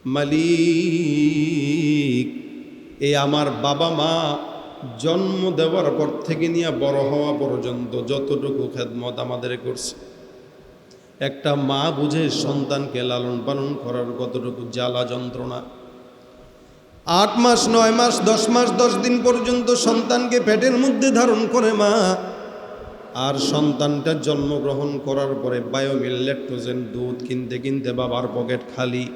মালিক, এই আমার বাবা মা জন্ম দেওয়ার পর থেকে নিয়ে বড় হওয়া পর্যন্ত যতটুকু খেদমত আমাদের করছে, একটা মা বুঝে সন্তানকে লালন পালন করার কতটুকু জ্বালা যন্ত্রণা। 8 মাস 9 মাস 10 মাস 10 দিন পর্যন্ত সন্তানকে পেটের মধ্যে ধারণ করে মা, আর সন্তানটা জন্মগ্রহণ করার পরে বায়োমিল ল্যাকটোজেন দুধ কিনতে কিনতে বাবার পকেট খালি।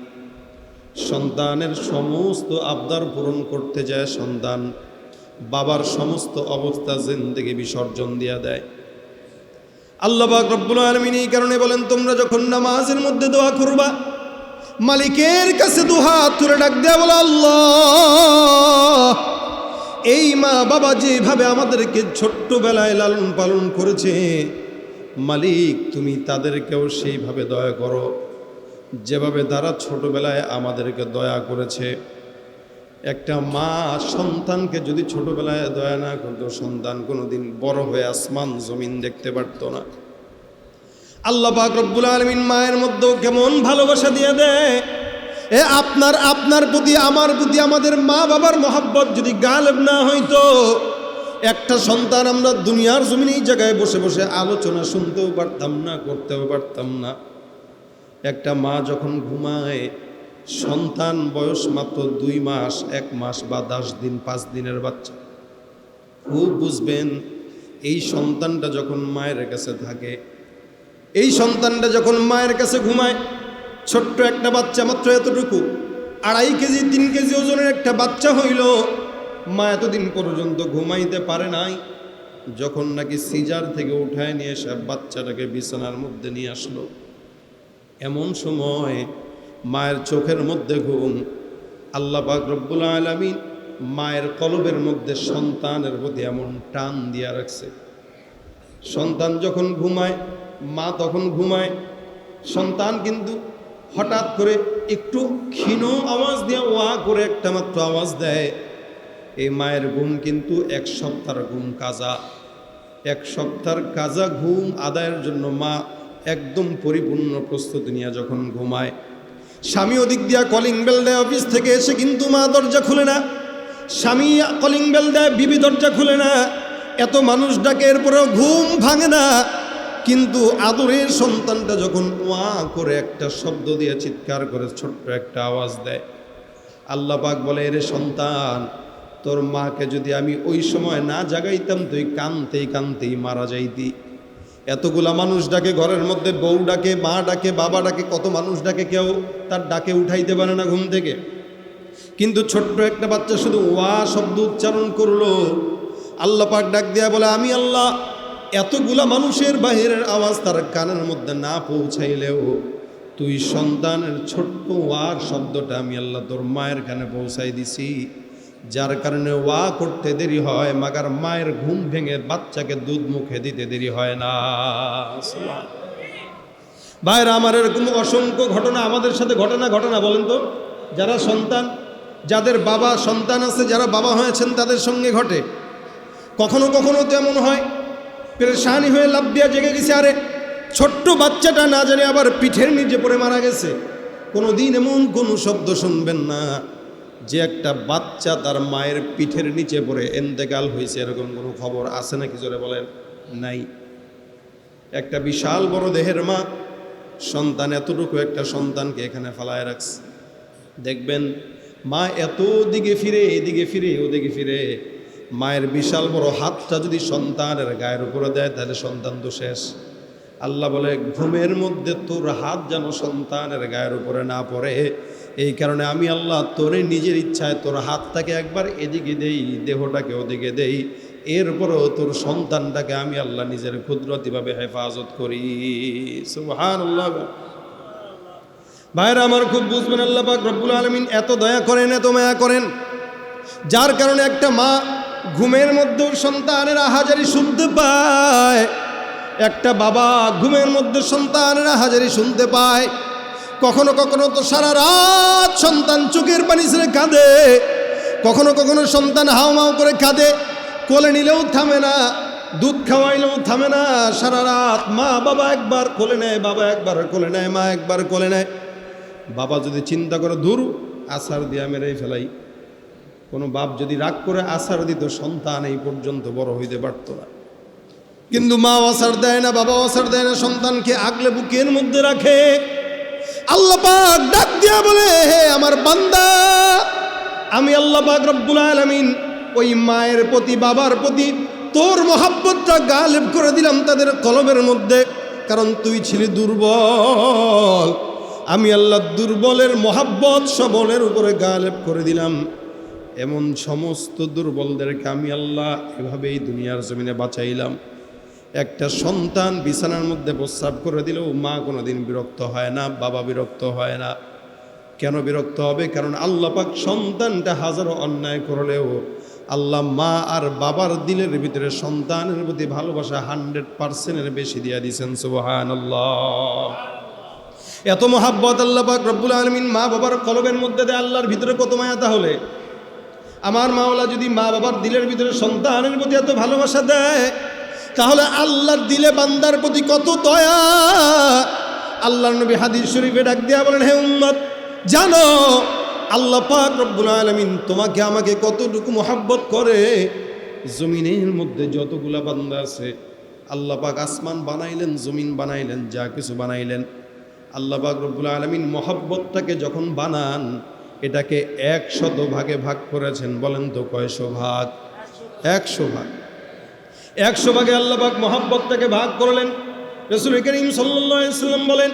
সন্তানের সমস্ত আবদার পূরণ করতে যায় সন্তান বাবার সমস্ত অবস্থা জিন্দেগি বিসর্জন দিয়া দেয়। আল্লাহ পাক রব্বুল আলামিন এই কারণে বলেন, তোমরা যখন নামাজের মধ্যে দোয়া করবা, মালিকের কাছে দুহাত তুলে ডাক দেয়া বলো, আল্লাহ, এই মা বাবা যেভাবে আমাদেরকে ছোট্টবেলায় লালন পালন করেছে, মালিক তুমি তাদেরকেও সেইভাবে দয়া করো যেভাবে তারা ছোটবেলায় আমাদেরকে দয়া করেছে। একটা মা সন্তানকে যদি ছোটবেলায় দয়া না করতো, সন্তান কোনোদিন বড় হয়ে আসমান জমিন দেখতে পারত না। আল্লাহ পাক রব্বুল আলামিন মায়ের মধ্যেও কেমন ভালোবাসা দিয়ে দেয়। আপনার প্রতি আমার প্রতি আমাদের মা বাবার মহব্বত যদি গালেব না হইতো, একটা সন্তান আমরা দুনিয়ার জমিনে এই জায়গায় বসে বসে আলোচনা শুনতেও পারতাম না, করতেও পারতাম না। একটা মা যখন ঘুমায়, সন্তান বয়স মাত্র 2 মাস 1 মাস বা 10 দিন 5 দিনের বাচ্চা, খুব বুঝবেন এই সন্তানটা যখন মায়ের কাছে থাকে, এই সন্তানটা যখন মায়ের কাছে ঘুমায়, ছোট্ট একটা বাচ্চা মাত্র এতটুকু 2.5 কেজি 3 কেজি ওজনের একটা বাচ্চা হইল, মা এতদিন পর্যন্ত ঘুমাইতে পারে নাই। যখন নাকি সিজার থেকে উঠায় নিয়ে এসে বাচ্চাটাকে বিছানার মধ্যে নিয়ে আসলো, এমন সময় মায়ের চোখের মধ্যে ঘুম। আল্লাহ পাক রব্বুল আলামিন মায়ের কলবের মধ্যে সন্তানের প্রতি এমন টান দিয়া রাখছে। সন্তান যখন ঘুমায়, মা তখন ঘুমায়, সন্তান কিন্তু হঠাৎ করে একটু ক্ষীণ আওয়াজ দিয়ে ওয়া করে একটা মাত্র আওয়াজ দেয়। এই মায়ের ঘুম কিন্তু 1 সপ্তাহের ঘুম কাজা। 1 সপ্তাহের কাজা ঘুম আদায়ের জন্য মা একদম পরিপূর্ণ প্রস্তুতি নিয়ে যখন ঘুমায়, স্বামী ওদিক দিয়া কলিং বেল দেয় অফিস থেকে এসে, কিন্তু মা দরজা খুলে না। স্বামী কলিং বেল দেয়, বিবি দরজা খুলে না। এত মানুষ ডাকে, এরপরেও ঘুম ভাঙে না। কিন্তু আদরের সন্তানটা যখন ওয়া করে একটা শব্দ দিয়ে চিৎকার করে ছোট্ট একটা আওয়াজ দেয়, আল্লাহ পাক বলে, এরে সন্তান, তোর মাকে যদি আমি ওই সময় না জাগাইতাম, তুই কানতেই কানতেই মারা যাইতি। এতগুলা মানুষ ডাকে, ঘরের মধ্যে বউ ডাকে, মা ডাকে, বাবা ডাকে, কত মানুষ ডাকে, কেউ তার ডাকে উঠাইতে পারে না ঘুম থেকে। কিন্তু ছোট্ট একটা বাচ্চা শুধু ওয়া শব্দ উচ্চারণ করলো, আল্লাহ পাক ডাক দিয়া বলে, আমি আল্লাহ এতগুলা মানুষের বাহিরের আওয়াজ তার কানের মধ্যে না পৌঁছাইলেও তুই সন্তানের ছোট্ট ওয়ার শব্দটা আমি আল্লাহ তোর মায়ের কানে পৌঁছাই দিছি, যার কারণে ওয়া করতে দেরি হয়, মাগার মায়ের ঘুম ভেঙে বাচ্চাকে দুধ মুখে দিতে দেরি হয় না। ভাইরা আমার, এরকম অসংখ্য ঘটনা আমাদের সাথে ঘটনা বলেন তো, যারা সন্তান, যাদের বাবা সন্তান আছে, যারা বাবা হয়েছেন, তাদের সঙ্গে ঘটে। কখনো কখনো তো এমন হয়, পেরেশানি হয়ে লাফ দিয়া জেগে গেছে, আরে ছোট্ট বাচ্চাটা না জানে আবার পিঠের নিচে পড়ে মারা গেছে। কোনো দিন এমন কোনো শব্দ শুনবেন না যে একটা বাচ্চা তার মায়ের পিঠের নিচে পড়ে এন্তেকাল হয়েছে, এরকম কোনো খবর আছে নাকি? জোরে বলেন, নাই। একটা বিশাল বড় দেহের মা, সন্তান এতটুকু একটা সন্তানকে এখানে ফালায় রাখছে। দেখবেন মা এত দিকে ফিরে, এদিকে ফিরে, ওদিকে ফিরে, মায়ের বিশাল বড় হাতটা যদি সন্তানের গায়ের উপরে দেয়, তাহলে সন্তান তো শেষ। আল্লাহ বলে, ঘুমের মধ্যে তোর হাত যেন সন্তানের গায়ের উপরে না পড়ে, এই কারণে আমি আল্লাহ তোরে নিজের ইচ্ছায় তোর হাতটাকে একবার এদিকে দেই, দেহটাকে ওদিকে দেই, এরপরও তোর সন্তানটাকে আমি আল্লাহ নিজের কুদরতিভাবে হেফাজত করি। সুবহানাল্লাহ। ভাইরা আমার, খুব বুঝবেন, আল্লাহ পাক রব্বুল আলামিন এত দয়া করেন, এত মায়া করেন, যার কারণে একটা মা ঘুমের মধ্যেও সন্তানের আহাজারি শুনতে পায়। একটা বাবা ঘুমের মধ্যে সন্তানের আহাজারি শুনতে পায়। কখনো কখনো তো সারা রাত সন্তান চোখের পানি ছেড়ে কাঁদে, কখনো কখনো সন্তান হাউমাউ করে কাঁদে, কোলে নিলেও থামে না, দুধ খাওয়াইলেও থামে না। সারা রাত মা বাবা একবার কোলে নেয়, বাবা একবার কোলে নেয়, মা একবার কোলে নেয়। বাবা যদি চিন্তা করে দূর আছাড় দিয়া মেরে ফেলাই, কোনো বাপ যদি রাগ করে আছাড় দিত, সন্তান এই পর্যন্ত বড় হইতে পারত না। কিন্তু মা আছাড় দেয় না, বাবা আছাড় দেয় না, সন্তানকে আগলে বুকের মধ্যে রাখে। আল্লাহ পাক ডাক দিয়া বলে, হে আমার বান্দা, আমি আল্লাহ পাক রব্বুল আলামিন ওই মায়ের প্রতি বাবার প্রতি তোর মহাব্বতটা গালেব করে দিলাম তাদের কলবের মধ্যে, কারণ তুই ছিলি দুর্বল। আমি আল্লাহ দুর্বলের মহাব্বত সবলের উপরে গালেব করে দিলাম। এমন সমস্ত দুর্বলদেরকে আমি আল্লাহ এভাবেই দুনিয়ার জমিনে বাঁচাইলাম। একটা সন্তান বিছানার মধ্যে প্রস্রাব করে দিলেও মা কোনোদিন বিরক্ত হয় না, বাবা বিরক্ত হয় না। কেন বিরক্ত হবে? কারণ আল্লাহ পাক সন্তানটা হাজারো অন্যায় করলেও আল্লাহ মা আর বাবার দিলের ভিতরে সন্তানের প্রতি ভালোবাসা 100%-এর বেশি দিয়া দিয়েছেন। সুবহানাল্লাহ। এত মহাব্বত আল্লাহ পাক রব্বুল আলামিন মা বাবার কলবের মধ্যে দেয়। আল্লাহর ভিতরে কত মায়া! তাহলে আমার মাওলা যদি মা বাবার দিলের ভিতরে সন্তানের প্রতি এত ভালোবাসা দেয়, তাহলে আল্লাহর দিলে বান্দার প্রতি কত দয়া! আল্লাহর নবী হাদিস শরীফে ডাক দিয়া বলেন, হে উম্মত, জানো আল্লাহ পাক রব্বুল আলামিন তোমাকে আমাকে কতটুকু মহাব্বত করে। জমিনের মধ্যে যতগুলা বান্দা আছে, আল্লাহ পাক আসমান বানাইলেন, জমিন বানাইলেন, যা কিছু বানাইলেন, আল্লাহ পাক রব্বুল আলামিন মহাব্বতটাকে যখন বানান, এটাকে 100 ভাগে ভাগ করেছেন। বলেন তো কয়শো ভাগ? 100 ভাগ। 100 ভাগে আল্লাহ পাক মহাব্বতটাকে ভাগ করলেন। রাসূল করিম সাল্লাল্লাহু আলাইহি ওয়াসাল্লাম বলেন,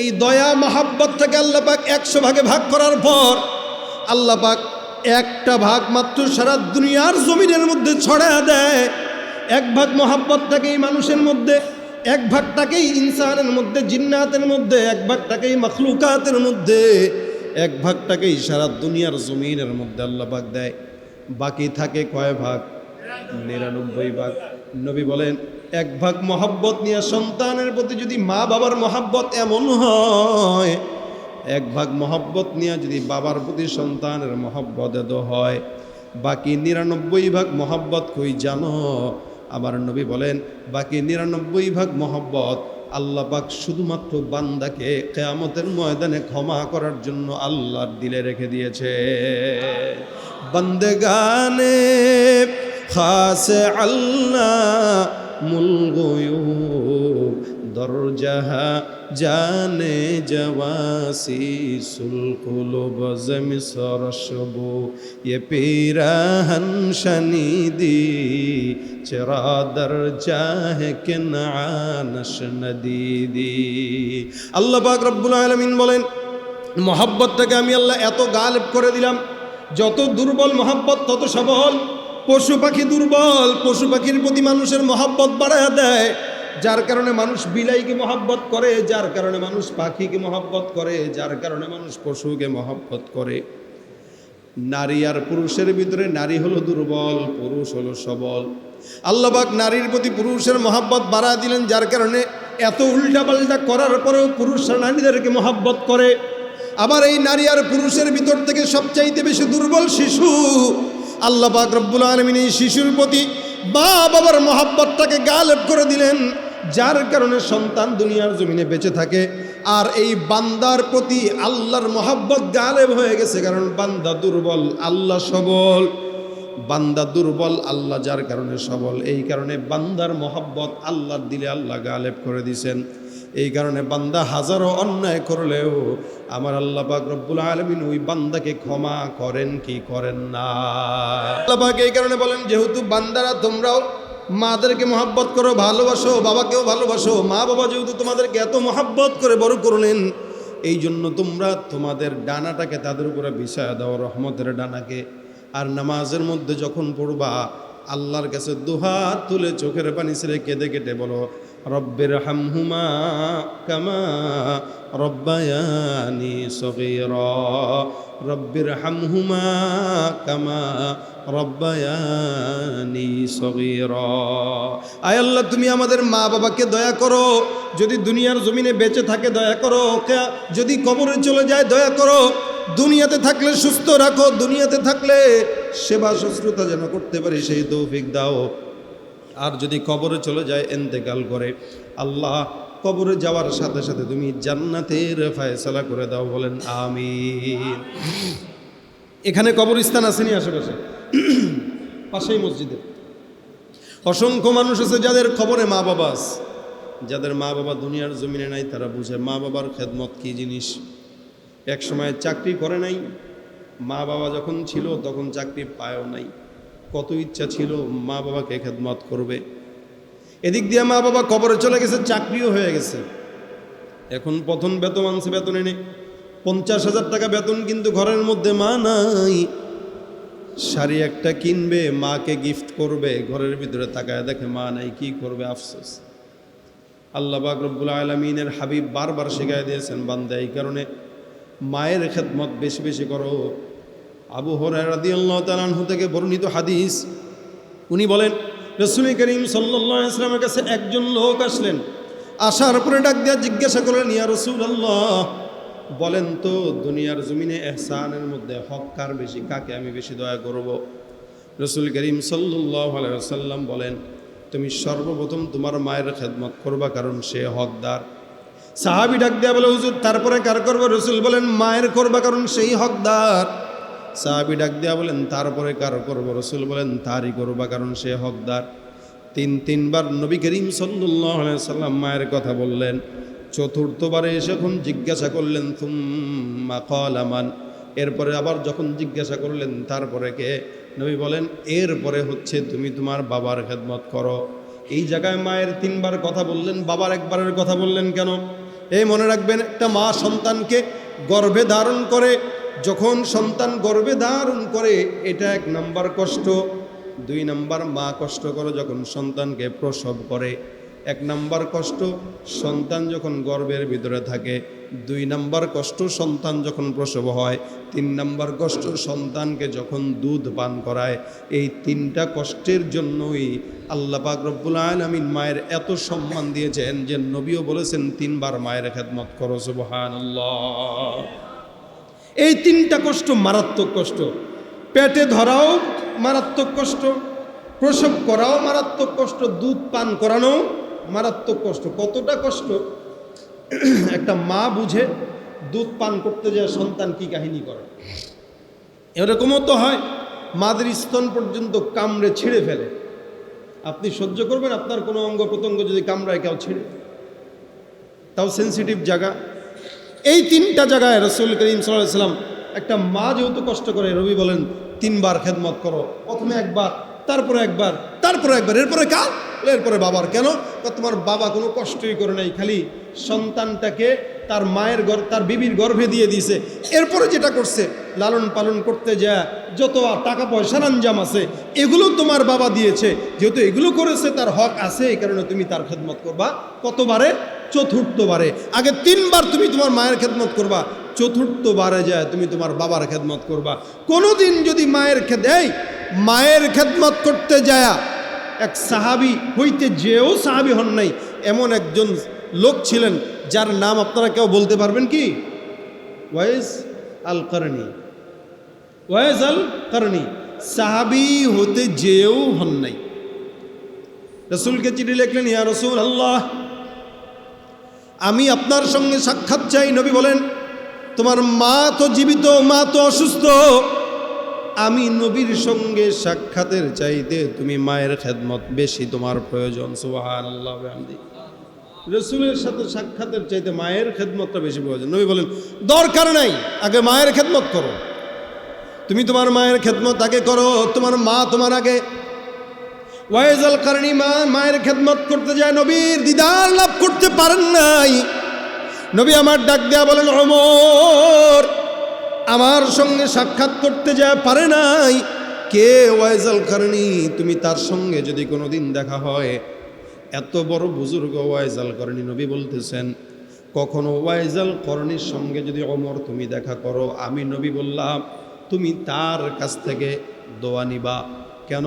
এই দয়া মহাব্বতটাকে আল্লাহ পাক 100 ভাগে ভাগ করার পর আল্লাহ পাক একটা ভাগ মাত্র সারা দুনিয়ার জমিনের মধ্যে ছড়ায়া দেয়। 1 ভাগ মহাব্বতটাকেই মানুষের মধ্যে, 1 ভাগটাকেই ইনসানের মধ্যে, জিন্নাতের মধ্যে, 1 ভাগটাকেই মখলুকাতের মধ্যে, 1 ভাগটাকেই সারা দুনিয়ার জমিনের মধ্যে আল্লাহ পাক দেয়। বাকি থাকে কয় ভাগ? 99 ভাগ। নবী বলেন, 1 ভাগ মহাব্বত নিয়ে সন্তানের প্রতি যদি মা বাবার মহাব্বত এমন হয়, 1 ভাগ মহাব্বত নিয়ে যদি বাবার প্রতি সন্তানের মহাব্বত এত হয়, বাকি 99 ভাগ মহাব্বত কই জানো? আমার নবী বলেন, বাকি 99 ভাগ মহাব্বত আল্লাহ পাক শুধুমাত্র বান্দাকে কিয়ামতের ময়দানে ক্ষমা করার জন্য আল্লাহর দিলে রেখে দিয়েছে। বন্দেগানে খাস আল্লাহ মুল গুয়ুব দরজাহা জানে জওয়াসি সুল কুলুব জমি সরশবু ये पीराहन शनीदी चरा दरजा है कि नानश नदीदी। আল্লাহ পাক রব্বুল আলামিন বলেন, মহাব্বতটাকে আমি আল্লাহ এত গালেব করে দিলাম, যত দুর্বল মহাব্বত তত সবল। পশু পাখি দুর্বল, পশু পাখির প্রতি মানুষের মহাব্বত বাড়ায়া দেয়, যার কারণে মানুষ বিলাইকে মহাব্বত করে, যার কারণে মানুষ পাখিকে মহাব্বত করে, যার কারণে মানুষ পশুকে মহাব্বত করে। নারী আর পুরুষের ভিতরে নারী হলো দুর্বল, পুরুষ হলো সবল। আল্লাহ পাক নারীর প্রতি পুরুষের মহাব্বত বাড়া দিলেন, যার কারণে এত উল্টাপাল্টা করার পরেও পুরুষরা নারীদেরকে মহাব্বত করে। আবার এই নারী আর পুরুষের ভিতর থেকে সবচাইতে বেশি দুর্বল শিশু। আল্লাহ পাক রব্বুল আলামিন এই শিশুর প্রতি মা বাবার মহাব্বতটাকে গালেব করে দিলেন, যার কারণে সন্তান দুনিয়ার জমিনে বেঁচে থাকে। আর এই বান্দার প্রতি আল্লাহর মহাব্বত গালেব হয়ে গেছে, কারণ বান্দা দুর্বল, আল্লাহ সবল। বান্দা দুর্বল, আল্লাহ যার কারণে সবল। এই কারণে বান্দার মহাব্বত আল্লাহর দিলে আল্লাহ গালেব করে দিয়েছেন। এই কারণে বান্দা হাজারো অন্যায় করলেও আমার আল্লাহ পাক রব্বুল আলামিন ওই বান্দাকে ক্ষমা করেন কি করেন না? আল্লাহ পাক এই কারণে বলেন, যেহেতু বান্দারা তোমরাও মাদেরকে মহাব্বত করো, ভালোবাসো, বাবাকেও ভালোবাসো, মা বাবা যেহেতু তোমাদেরকে এত মহাব্বত করে বড় করলেন, এই জন্য তোমরা তোমাদের ডানাটাকে তাদের উপরে বিছায়া দাও, রহমতের ডানাকে। আর নামাজের মধ্যে যখন পড়বা, আল্লাহর কাছে দুহাত তুলে চোখের পানি ছেড়ে কেঁদে কেটে বলো, রব্বির হামহুমা কামা রব্বায়ানি সগীরা, রব্বির হামহুমা কামা রব্বায়ানি সগীরা। আয় আল্লাহ, তুমি আমাদের মা বাবাকে দয়া করো, যদি দুনিয়ার জমিনে বেঁচে থাকে দয়া করো, যদি কবরে চলে যায় দয়া করো, দুনিয়াতে থাকলে সুস্থ রাখো, দুনিয়াতে থাকলে সেবা শুশ্রূষা যেন করতে পারি সেই তৌফিক দাও। আর যদি কবরে চলে যায়, ইন্তেকাল করে, আল্লাহ কবরে যাওয়ার সাথে সাথে তুমি জান্নাতের ফায়সালা করে দাও, বলেন আমিন। এখানে কবরস্থান আসেনি আশেপাশে, পাশেই মসজিদে অসংখ্য মানুষ আছে যাদের কবরে মা বাবা আছে। যাদের মা বাবা দুনিয়ার জমিনে নাই তারা বুঝে মা বাবার খেদমত কি জিনিস। এক সময় চাকরি করে নাই, মা বাবা যখন ছিল তখন চাকরি পায়ও নাই, কত ইচ্ছা ছিল মা বাবাকে খেদমত করবে। এদিক দিয়ে মা বাবা কবরে চলে গেছে, চাকরিও হয়ে গেছে। এখন প্রথম বেতন আনছে, বেতনে নেই 50,000 টাকা বেতন, কিন্তু ঘরের মধ্যে মা নাই। শাড়ি একটা কিনবে, মাকে গিফট করবে, ঘরের ভিতরে তাকায় দেখে মা নাই, কি করবে? আফসোস। আল্লাহ পাক রব্বুল আলামিনের হাবিব বারবার শিখাই দিয়েছেন, বান্দা এই কারণে মায়ের খেদমত বেশি বেশি করো। আবু হুরায়রা রাদিয়াল্লাহু তাআলা আনহু থেকে বর্ণিত হাদিস, উনি বলেন রাসূল করিম সাল্লাল্লাহু আলাইহি ওয়াসাল্লামের কাছে একজন লোক আসলেন। আসার পরে ডাক দিয়ে জিজ্ঞাসা করলেন, ইয়া রাসূলুল্লাহ, বলেন তো দুনিয়ার জমিনে ইহসানের মধ্যে হক কার বেশি, কাকে আমি বেশি দয়া করব? রাসূল করিম সাল্লাল্লাহু আলাইহি ওয়াসাল্লাম বলেন, তুমি সর্বপ্রথম তোমার মায়ের খেদমত করবা, কারণ সে হকদার। সাহাবী ডাক দেয়া বলে, হুজুর তারপরে কার করবো? রাসূল বলেন, মায়ের করবা, কারণ সেই হকদার। সাহাবী ডাক দেয়া বলেন, তারপরে কার করবো? রাসূল বলেন, তারই করবা, কারণ সে হকদার। তিনবার নবী করিম সাল্লাল্লাহু আলাইহি ওয়াসাল্লাম মায়ের কথা বললেন। চতুর্থবারে এসে যখন জিজ্ঞাসা করলেন, সুম্মা ক্বালা মান, এরপরে আবার যখন জিজ্ঞাসা করলেন তারপরে কে? নবী বলেন, এরপরে হচ্ছে তুমি তোমার বাবার খেদমত করো। এই জায়গায় মায়ের 3বার কথা বললেন, বাবার একবারের কথা বললেন কেন? এই মনে রাখবেন, একটা মা সন্তানকে গর্ভে ধারণ করে, যখন সন্তান গর্ভে ধারণ করে এটা 1 নাম্বার কষ্ট। 2 নাম্বার মা কষ্ট করে যখন সন্তানকে প্রসব করে। 1 নাম্বার কষ্ট সন্তান যখন গর্ভের ভিতরে থাকে, 2 নাম্বার কষ্ট সন্তান যখন প্রসব হয়, 3 নাম্বার কষ্ট সন্তানকে যখন দুধ পান করায়। এই 3টা কষ্টের জন্যই আল্লাহ পাক রব্বুল আলামিন মায়ের এত সম্মান দিয়েছেন যে নবীও বলেছেন 3বার মায়ের খেদমত করো। সুবহানাল্লাহ। এই 3টা কষ্ট মারাত্মক কষ্ট। পেটে ধরাও মারাত্মক কষ্ট, প্রসব করাও মারাত্মক কষ্ট, দুধ পান করানো মারাত্মক কষ্ট। কতটা কষ্ট একটা মা বুঝে দুধ পান করতে যায় সন্তান কি কাহিনী করে। এরকমও তো হয় মাদের স্তন পর্যন্ত কামড়ে ছিঁড়ে ফেলে। আপনি সহ্য করবেন আপনার কোনো অঙ্গ প্রত্যঙ্গ যদি কামড়ায় কেউ ছিঁড়ে? তাও সেন্সিটিভ জায়গা। এই 3টা জায়গায় রাসূল করিম সাল্লাল্লাহু আলাইহি ওয়াসাল্লাম, একটা মা যেহেতু কষ্ট করে, নবী বলেন 3বার খেদমত করো। প্রথমে 1বার, তারপরে 1বার, তারপরে 1বার, এরপরে কার? এরপরে বাবার। কেন? তোমার বাবা কোনো কষ্টই করে নাই, খালি সন্তানটাকে তার মায়ের তার বিবির গর্ভে দিয়ে দিয়েছে। এরপরে যেটা করছে লালন পালন করতে যা যত টাকা পয়সার আঞ্জাম আছে এগুলো তোমার বাবা দিয়েছে। যেহেতু এগুলো করেছে তার হক আছে, এই কারণে তুমি তার খেদমত করবা। কতবারে? চতুর্থবারে। আগে 3বার তুমি তোমার মায়ের খেদমত করবা, চতুর্থবারে যায় তুমি তোমার বাবার খেদমত করবা। কোনোদিন যদি মায়ের খেদমত করতে যায় এক সাহাবী হইতে যেও সাহাবী হন নাই, এমন একজন লোক ছিলেন যার নাম আপনারা কেউ বলতে পারবেন কি? ওয়াইস আল কারনি। ওয়াইস আল কারনি সাহাবী হতে যেও হন নাই, রাসূলকে চিঠি লিখলেন, ইয়া রাসূলুল্লাহ, আমি আপনার সঙ্গে সাক্ষাৎ চাই। নবী বলেন, তোমার মা তো জীবিত, মা তো অসুস্থ, আমি নবীর সঙ্গে সাক্ষাতের চাইতে তুমি মায়ের খেদমত বেশি তোমার প্রয়োজন। সুবহানাল্লাহ ওয়া বিহামদিহি। রাসূলের সাথে সাক্ষাতের চাইতে মায়ের খেদমতটা বেশি প্রয়োজন। নবী বলেন, দরকার নাই, আগে মায়ের খেদমত করো। তুমি তোমার মায়ের খেদমত আগে করো, তোমার মা তোমার আগে। ওয়াইজাল কারণী মায়ের খেদমত করতে যায়, নবীর দিদার লাভ করতে পারেন নাই। নবী আমার ডাক দেয়া বলেন, ওমর আমার সঙ্গে সাক্ষাৎ করতে যায় পারে নাই। কে? ওয়াইজাল কারণী। তুমি তার সঙ্গে যদি কোনোদিন দেখা হয়, এত বড় বুজুর্গ ওয়াইজাল কারণী। নবী বলতেছেন, কখনো ওয়াইজাল কারণীর সঙ্গে যদি ওমর তুমি দেখা করো, আমি নবী বললাম তুমি তার কাছ থেকে দোয়া নিবা। কেন?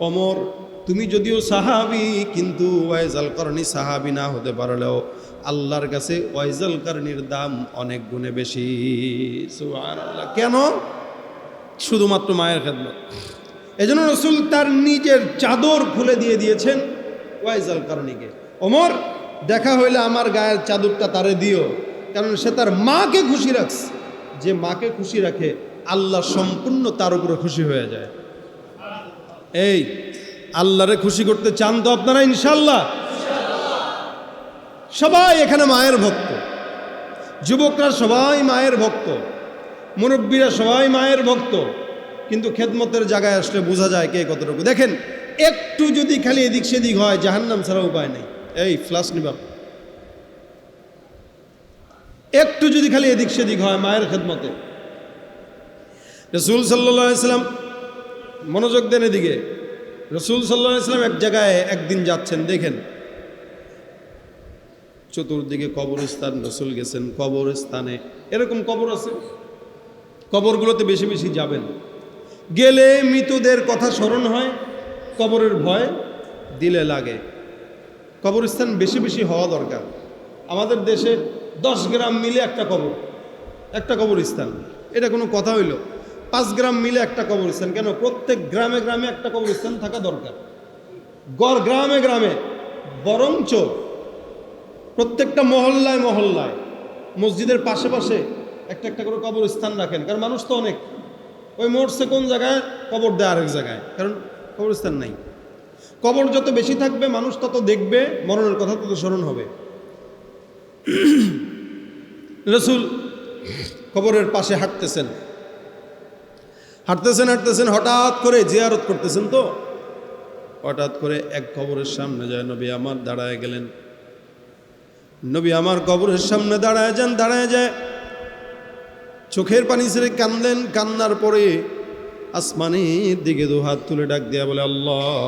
ওমর তুমি যদিও সাহাবী, কিন্তু ওয়াইজাল কারণী সাহাবী না হতে পারলেও আল্লাহর কাছে ওয়াইজাল কারণীর দাম অনেক গুণে বেশি। সুবহানাল্লাহ। কেন? শুধুমাত্র মায়ের খেদমত। এজন্য রাসূল তার নিজের চাদর খুলে দিয়ে দিয়েছেন ওয়াইজাল কারণীকে। ওমর দেখা হইলে আমার গায়ের চাদরটা তারে দিও, কারণ সে তার মাকে খুশি রাখছে। যে মাকে খুশি রাখে আল্লাহ সম্পূর্ণ তার উপরে খুশি হয়ে যায়। এই আল্লাহরে খুশি করতে চান তো আপনারা? ইনশাল্লাহ সবাই এখানে মায়ের ভক্ত, যুবকরা সবাই মায়ের ভক্ত, মুরব্বীরা সবাই মায়ের ভক্ত, কিন্তু খেদমতের জায়গায় আসলে বোঝা যায় কে কতটুকু। দেখেন একটু যদি খালি এদিক সেদিক হয় জাহান্নাম ছাড়া উপায় নেই। এই ফ্লাস নিবা, একটু যদি খালি এদিক সেদিক হয় মায়ের খেদমতে। রসুল সাল্লাল্লাহু আলাইহি সাল্লাম, মনোযোগ দেন এদিকে, রসুল সাল্লাল্লাহু আলাইহি সাল্লাম এক জায়গায় একদিন যাচ্ছেন, দেখেন চতুর্দিকে কবরস্থান। রসুল গেছেন কবরস্থানে, এরকম কবর আছে, কবরগুলোতে বেশি বেশি যাবেন, গেলে মৃতদের কথা স্মরণ হয়, কবরের ভয় দিলে লাগে। কবরস্থান বেশি বেশি হওয়া দরকার। আমাদের দেশে 10 গ্রাম মিলে একটা কবর, একটা কবরস্থান, এটা কোনো কথা হইল? 5 গ্রাম মিলে একটা কবরস্থান কেন? প্রত্যেক গ্রামে গ্রামে একটা কবরস্থান থাকা দরকার। গড় গ্রামে গ্রামে, বরঞ্চ প্রত্যেকটা মহল্লায় মহল্লায়, মসজিদের পাশে পাশে একটা একটা করে কবরস্থান রাখেন। কারণ মানুষ তো অনেক, ওই মরছে কোন জায়গায়, কবর দেয় আরেক জায়গায়, কারণ কবরস্থান নাই। কবর যত বেশি থাকবে মানুষ তত দেখবে, মরণের কথা তত স্মরণ হবে। রসুল কবরের পাশে হাঁটতেছেন, হাঁটতেছেন হাঁটতেছেন, হঠাৎ করে জিয়ারত করতেছেন, তো হঠাৎ করে এক কবরের সামনে যায় নবী আমার দাঁড়ায় গেলেন। নবী আমার কবরের সামনে দাঁড়ায় যান, দাঁড়ায় যায় চোখের পানি ছেড়ে কান্দলেন। কান্নার পরে আসমানের দিকে 2 হাত তুলে ডাক দেয়া বলে, আল্লাহ,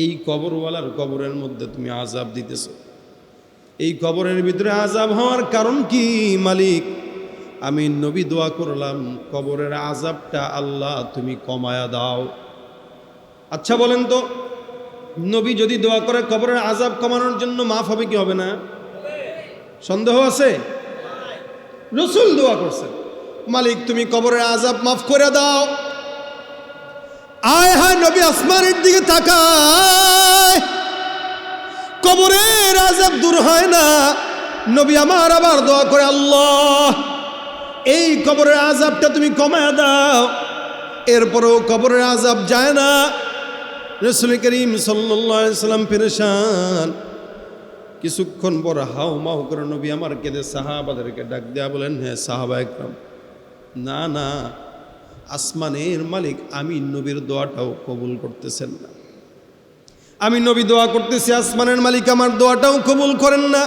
এই কবরওয়ালার কবরের মধ্যে তুমি আযাব দিতেছ, এই কবরের ভিতরে আযাব হওয়ার কারণ কি মালিক? আমি নবী দোয়া করলাম কবরের আযাবটা আল্লাহ তুমি কমায়া দাও। আচ্ছা বলেন তো, নবী যদি দোয়া করে কবরের আযাব কমানোর জন্য, মাফ হবে কি হবে না? সন্দেহ আছে? রসুল দোয়া করছেন, মালিক তুমি কবরের আযাব মাফ করে দাও। আয় হায়, নবী আসমানের দিকে তাকায়, কবরের আযাব দূর হয় না। নবী আমার আবার দোয়া করে, আল্লাহ, এই কবরের আযাবটা তুমি কমায় দাও। এরপরেও কবরের আযাব যায় না। রাসূল করিম সাল্লাল্লাহু আলাইহি সাল্লাম পেরেশান। কিছুক্ষণ পর হাও মাও করে নবী আমার কেঁদে সাহাবাদেরকে ডাক দেয়া বলেন, হ্যাঁ সাহাবা একরাম, না না, আসমানের মালিক আমি নবীর দোয়াটাও কবুল করতেছেন না। আমি নবী দোয়া করতেছি, আসমানের মালিক আমার দোয়াটাও কবুল করেন না।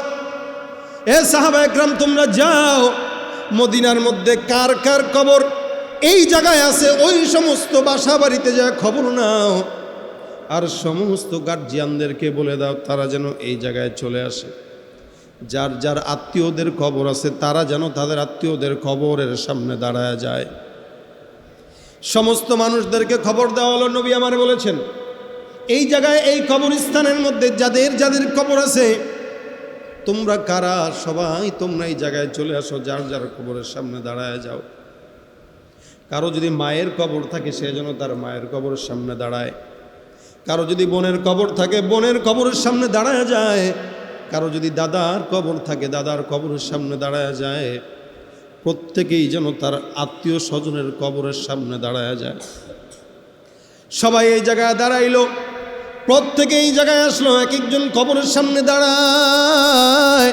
এ সাহাবা একরাম, তোমরা যাও মদিনার মধ্যে কার কার কবর এই জায়গায় আছে, ওই সমস্ত বাসা বাড়িতে যা খবর নাও, আর সমস্ত গার্জিয়ানদেরকে বলে দাও তারা যেন এই জায়গায় চলে আসে। যার যার আত্মীয়দের কবর আছে তারা যেন তাদের আত্মীয়দের কবরের সামনে দাঁড়ায় যায়। সমস্ত মানুষদেরকে খবর দেওয়া হলো, নবী আমার বলেছেন এই জায়গায় এই কবরস্থানের মধ্যে যাদের যাদের কবর আছে, তোমরা কারা, সবাই তোমরা এই জায়গায় চলে আসো, যার যার কবরের সামনে দাঁড়ায় যাও। কারো যদি মায়ের কবর থাকে সে যেন তার মায়ের কবরের সামনে দাঁড়ায়, কারো যদি বোনের কবর থাকে বোনের কবরের সামনে দাঁড়ায় যায়, কারো যদি দাদার কবর থাকে দাদার কবরের সামনে দাঁড়ায় যায়। প্রত্যেকেই যেন তার আত্মীয় স্বজনের কবরের সামনে দাঁড়ায় যায়। সবাই এই জায়গায় দাঁড়াইলো, প্রত্যেকে এই জায়গায় আসলো, এক একজন কবরের সামনে দাঁড়ায়।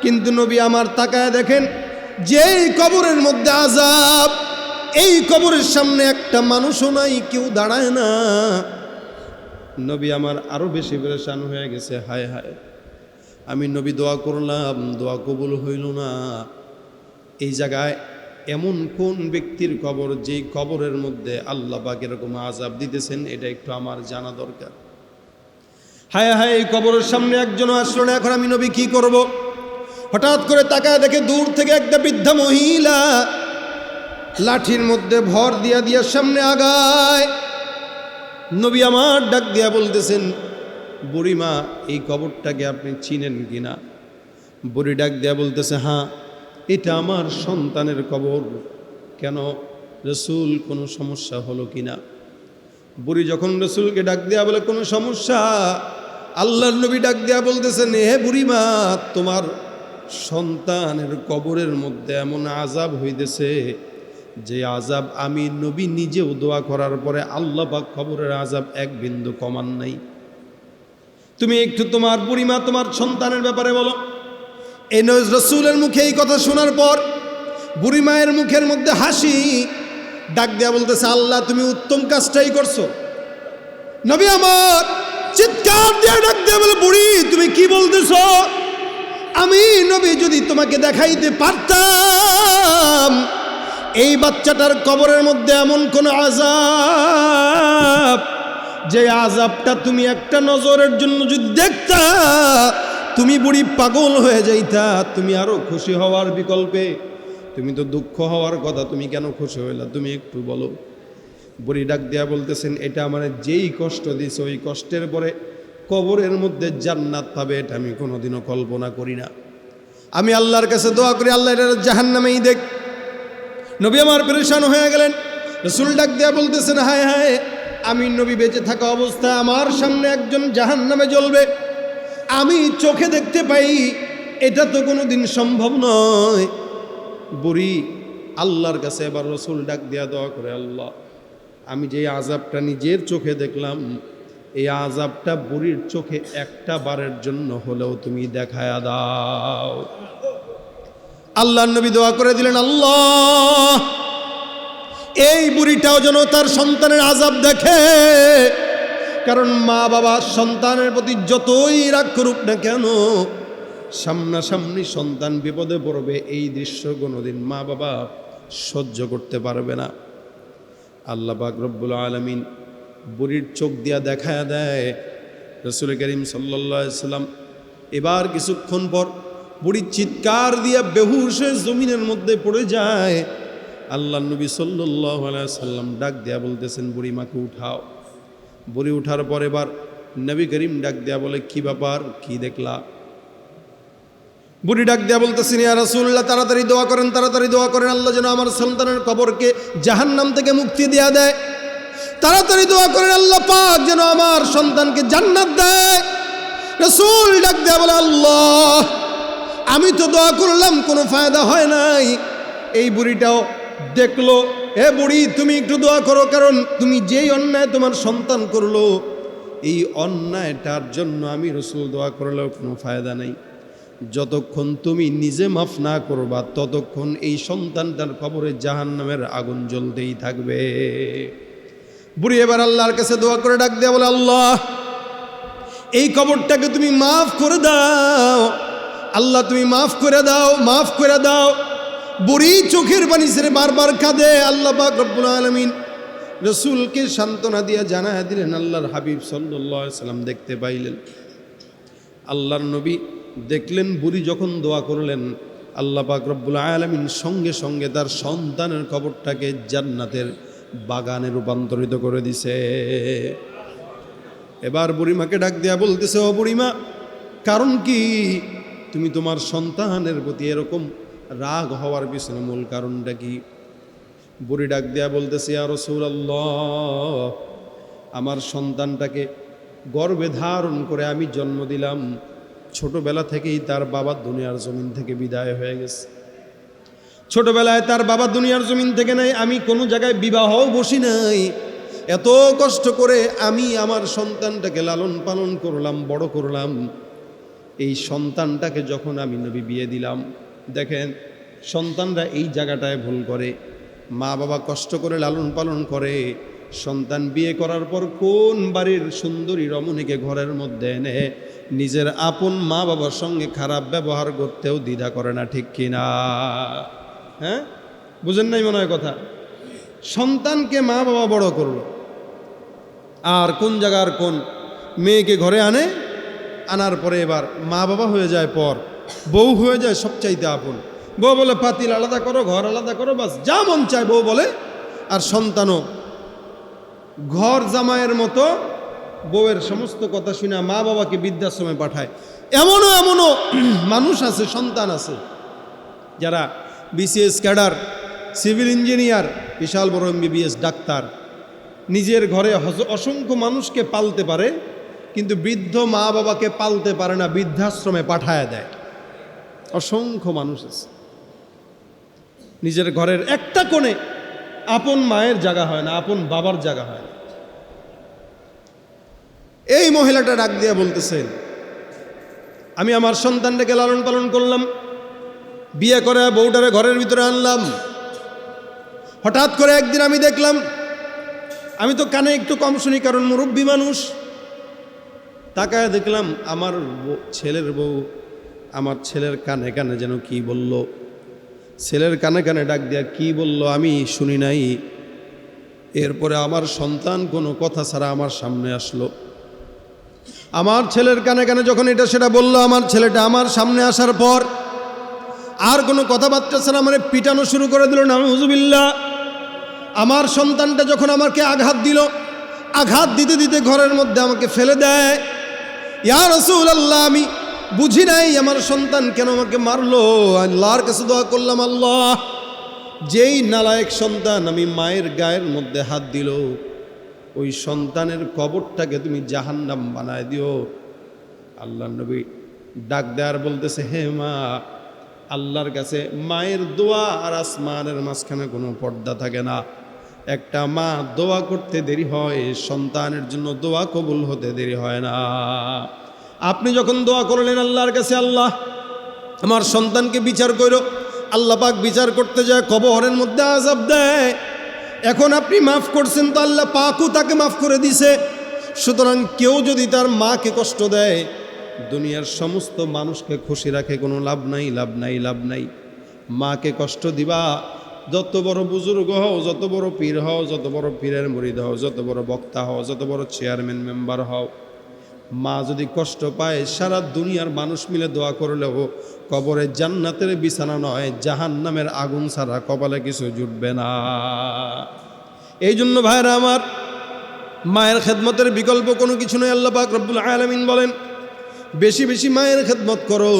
কিন্তু নবী আমার তাকায় দেখেন, যেই কবরের মধ্যে আযাব, এই কবরের সামনে একটা মানুষও নাই, কেউ দাঁড়ায় না। নবী আমার আরো বেশি পেরেশান হয়ে গেছে, হায় হায়, আমি নবী দোয়া করলাম, দোয়া কবুল হইল না। এই জায়গায় এমন কোন ব্যক্তির কবর যেই কবরের মধ্যে আল্লাহ পাক এরকম আযাব দিতেছেন, এটা একটু আমার জানা দরকার। হায় হায়, এই কবরের সামনে একজনও আসলো না, এখন আমি নবী কি করব? হঠাৎ করে তাকায় দেখে দূর থেকে একটা বৃদ্ধা মহিলা লাঠির মধ্যে ভর দিয়া দিয়া সামনে আগায়। নবী আমার ডাক দিয়া বলতেছেন, বুড়িমা, এই কবরটাকে আপনি চিনেন কিনা? বুড়ি ডাক দিয়া বলতেছে, হ্যাঁ, এটা আমার সন্তানের কবর। কেন রসুল, কোনো সমস্যা হলো কিনা? বুড়ি যখন রসুলকে ডাক দেয়া বলে কোনো সমস্যা, আল্লাহর নবী ডাক দিয়া বলতেছেন, হে বুড়িমা, তোমার সন্তানের কবরের মধ্যে এমন আযাব হইতেছে যে আযাব আমি নবী নিজেও দোয়া করার পরে আল্লাহ পাক কবরের আযাব এক বিন্দু কমান নাই। তুমি একটু তোমার বুড়িমা তোমার সন্তানের ব্যাপারে বলো। এই রাসূলের মুখে এই কথা শোনার পর বুড়ি মায়ের মুখের মধ্যে হাসি, ডাক দেয়া বলতেছে, আল্লাহ তুমি উত্তম কাজটাই করছো। নবী আমার চিৎকার দিয়ে ডাক দেয়া বলে, বুড়ি তুমি কি বলতেছো? আমি নবী যদি তোমাকে দেখাইতে পারতাম এই বাচ্চাটার কবরের মধ্যে এমন কোন আযাব, যে আযাবটা তুমি একটা নজরের জন্য যদি দেখতা তুমি বুড়ি পাগল হয়ে যাইতা। তুমি আরো খুশি হওয়ার বিকল্পে তুমি তো দুঃখ হওয়ার কথা, তুমি কেন খুশি হইলা তুমি একটু বলো। বুড়ি ডাক দেয়া বলতেছেন, এটা আমার যেই কষ্ট দিছে ওই কষ্টের পরে কবরের মধ্যে জান্নাত পাবে এটা আমি কোনোদিনও কল্পনা করি না। আমি আল্লাহর কাছে দোয়া করি আল্লাহ এটা জাহান্নামেই দেখ। নবী আমার পেরেশান হয়ে গেলেন। রাসূল ডাক দেয়া বলতেছেন, হায় হায়, আমি নবী বেঁচে থাকা অবস্থায় আমার সামনে একজন জাহান্নামে জ্বলবে, আমি চোখে দেখতে পাই, এটা তো কোনোদিন সম্ভব নয়। বুড়ি আল্লাহর কাছে এবার রাসূল ডাক দেয়া দোয়া করে, আল্লাহ আমি যে আযাবটা নিজের চোখে দেখলাম এই আযাবটা বুড়ির চোখে একটা বারের জন্য হলেও তুমি দেখায়া দাও। আল্লাহর নবী দোয়া করে দিলেন, আল্লাহ এই বুড়িটাও যেন তার সন্তানের আযাব দেখে। কারণ মা বাবা সন্তানের প্রতি যতই রাগ করুক না কেন, সামনাসামনি সন্তান বিপদে পড়বে এই দৃশ্য কোনোদিন মা বাবা সহ্য করতে পারবে না। আল্লাহ পাক রব্বুল আলামিন বুড়ির চোখ দিয়া দেখায়া দেয়। রাসূল করিম সাল্লাল্লাহু আলাইহি সাল্লাম এবার কিছুক্ষণ পর বুড়ি চিৎকার দিয়া বেহুশ হয়ে জমিনের মধ্যে পড়ে যায়। আল্লাহ নবী সাল্লাল্লাহু আলাইহি সাল্লাম ডাক দিয়া বলতেছেন, বুড়ি মাকে উঠাও। বুড়ি উঠার পর এবার নবী করিম ডাক দেয়া বলে, কি ব্যাপার, কি দেখলা? বুড়ি ডাক দেয়া বলতেছেন, ইয়া রাসূলুল্লাহ তাড়াতাড়ি দোয়া করেন, তাড়াতাড়ি দোয়া করেন, আল্লাহ যেন আমার সন্তানের কবরকে জাহান্নাম থেকে মুক্তি দেয়া দেয়। তাড়াতাড়ি দোয়া করেন আল্লাহ পাক যেন আমার সন্তানকে জান্নাত দেয়। রাসূল ডাক দেয়া বলে, আল্লাহ আমি তো দোয়া করলাম কোনো ফায়দা হয় নাই। এই বুড়িটাও দেখলো, এ বুড়ি তুমি একটু দোয়া করো, কারণ তুমি যেই অন্যায় তোমার সন্তান করলো এই অন্যায়টার জন্য আমি রাসূল দোয়া করলেও কোনো ফায়দা নাই। যতক্ষণ তুমি নিজে মাফ না করবা ততক্ষণ এই সন্তানটার কবরে জাহান্নামের আগুন জ্বলতেই থাকবে। বুড়ি এবার আল্লাহর কাছে দোয়া করে ডাক দেয়া বলে, আল্লাহ এই কবরটাকে তুমি মাফ করে দাও, আল্লাহ তুমি মাফ করে দাও, মাফ করে দাও। বুড়ি চোখের পানি ছেড়ে বারবার কাঁদে। আল্লাহ পাক রব্বুল আলামিন রাসূলকে সান্ত্বনা দিয়ে জানায়া দিলেন, আল্লাহর হাবিব সাল্লাল্লাহু আলাইহি সাল্লাম দেখতে পাইলেন। আল্লাহর নবী দেখলেন বুড়ি যখন দোয়া করলেন আল্লাহ পাক রব্বুল আলামিন সঙ্গে সঙ্গে তার সন্তানের কবরটাকে জান্নাতের বাগানে রূপান্তরিত করে দিছে। এবার বুড়িমাকে ডাক দেয়া বলতেছে, ও বুড়িমা, কারণ কি তুমি তোমার সন্তানের প্রতি এরকম রাগ হওয়ার পিছনে মূল কারণটা কি? বুড়ি ডাক দেয়া বলতেছে, ইয়া রাসূলুল্লাহ আমার সন্তানটাকে গর্ভে ধারণ করে আমি জন্ম দিলাম, ছোটবেলা থেকেই তার বাবা দুনিয়ার জমিন থেকে বিদায় হয়ে গেছে। ছোটবেলায় তার বাবা দুনিয়ার জমিন থেকে নাই, আমি কোনো জায়গায় বিবাহও বসি নাই। এত কষ্ট করে আমি আমার সন্তানটাকে লালন পালন করলাম, বড় করলাম। এই সন্তানটাকে যখন আমি নবী বিয়ে দিলাম, দেখেন সন্তানরা এই জায়গাটায় ভুল করে, মা বাবা কষ্ট করে লালন পালন করে, সন্তান বিয়ে করার পর কোন বাড়ির সুন্দরী রমণীকে ঘরের মধ্যে এনে নিজের আপন মা বাবার সঙ্গে খারাপ ব্যবহার করতেও দ্বিধা করে না, ঠিক কিনা? হ্যাঁ, বুঝেন নাই মনে হয় কথা? সন্তানকে মা বাবা বড় করলো, আর কোন জায়গার কোন মেয়েকে ঘরে আনার পরে এবার মা বাবা হয়ে যায় পর, বউ হয়ে যায় সবচাইতে আপন। বউ বলে পাতিল আলাদা করো, ঘর আলাদা করো, বাস যা মন চায় বউ বলে। আর সন্তানও ঘর জামাইয়ের মতো বউয়ের সমস্ত কথা শুনে মা বাবাকে বৃদ্ধাশ্রমে পাঠায়। এমনও মানুষ আছে, সন্তান আছে যারা বিসিএস ক্যাডার, সিভিল ইঞ্জিনিয়ার, বিশাল বড় MBBS ডাক্তার, নিজের ঘরে অসংখ্য মানুষকে পালতে পারে, কিন্তু বৃদ্ধ মা বাবাকে পালতে পারে না, বৃদ্ধাশ্রমে পাঠায় দেয়। অসংখ্য মানুষ আছে নিজের ঘরের একটা কোণে আপন মায়ের জায়গা হয় না, আপন বাবার জায়গা হয় না। এই মহিলাটা ডাক দিয়ে বলতেছেন, আমি আমার সন্তানটাকে লালন পালন করলাম, বিয়ে করে বউটারে ঘরের ভিতরে আনলাম। হঠাৎ করে একদিন আমি দেখলাম, আমি তো কানে একটু কম শুনি কারণ মুরব্বী মানুষ, তাকায় দেখলাম আমার ছেলের বউ আমার ছেলের কানে কানে যেন কি বলল। ছেলের কানে কানে ডাক দিয়া কি বলল আমি শুনি নাই। এরপরে আমার সন্তান কোনো কথা ছাড়া আমার সামনে আসলো। আমার ছেলের কানে কানে যখন এটা সেটা বললো, আমার ছেলেটা আমার সামনে আসার পর আর কোনো কথাবার্তা ছাড়া মানে পিটানো শুরু করে দিল। নাউযুবিল্লাহ। আমার সন্তানটা যখন আমাকে আঘাত দিল, আঘাত দিতে দিতে ঘরের মধ্যে আমাকে ফেলে দেয়। ইয়া রাসূলুল্লাহ, আমি বুঝি নাই আমার সন্তান কেন আমাকে মারলো। আল্লাহর কাছে দোয়া করলাম, আল্লাহ, যেই নালায়েক সন্তান আমি মায়ের গায়ের মধ্যে হাত দিল, ওই সন্তানের কবরটাকে তুমি জাহান্নাম বানায় দিও। আল্লাহর নবী ডাক দেয়ার বলতেছে, হে মা, আল্লাহর কাছে মায়ের দোয়া আর আসমানের মাঝখানে কোনো পর্দা থাকে না। একটা মা দোয়া করতে দেরি হয়, সন্তানের জন্য দোয়া কবুল হতে দেরি হয় না। আপনি যখন দোয়া করলেন আল্লাহর কাছে, আল্লাহ আমার সন্তানকে বিচার করো, আল্লাহ পাক বিচার করতে যায় কবরের মধ্যে আযাব দেয়। এখন আপনি মাফ করছেন তো আল্লাহ পাকও তাকে মাফ করে দিছে। সুতরাং কেউ যদি তার মাকে কষ্ট দেয়, দুনিয়ার সমস্ত মানুষকে খুশি রাখে কোনো লাভ নাই, লাভ নাই, লাভ নাই। মাকে কষ্ট দিবা, যত বড় বুজুর্গ হও, যত বড় পীর হও, যত বড় পীরের মুরিদ হও, যত বড় বক্তা হও, যত বড় চেয়ারম্যান মেম্বার হও, মা যদি কষ্ট পায়, সারা দুনিয়ার মানুষ মিলে দোয়া করলেও কবরে জান্নাতের বিছানা নয়, জাহান্নামের আগুন ছাড়া কপালে কিছু জুটবে না। এই জন্য ভাইরা আমার, মায়ের খেদমতের বিকল্প কোনো কিছু নয়। আল্লাহ পাক রব্বুল আলামিন বলেন, বেশি বেশি মায়ের খেদমত করো।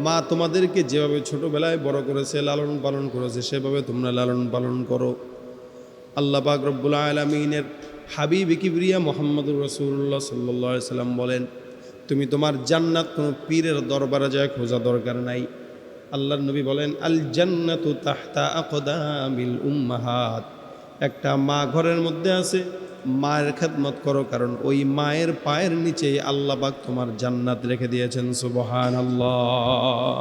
মা তোমাদেরকে যেভাবে ছোটবেলায় বড় করেছে, লালন পালন করেছে, সেভাবে তোমরা লালন পালন করো। আল্লাহ পাক রব্বুল আলামিনের হাবিব কিবরিয়া মুহাম্মদুর রাসূলুল্লাহ সাল্লাল্লাহু আলাইহি সাল্লাম বলেন, তুমি তোমার জান্নাত কোনো পীরের দরবারে যায় খোঁজা দরকার নাই। আল্লাহর নবী বলেন, আল জান্নাতু তাহতা আকদামিল উম্মাহাত। একটা মা ঘরের মধ্যে আছে, মায়ের খেদমত করো, কারণ ওই মায়ের পায়ের নিচে আল্লাহ পাক তোমার জান্নাত রেখে দিয়েছেন। সুবহানাল্লাহ।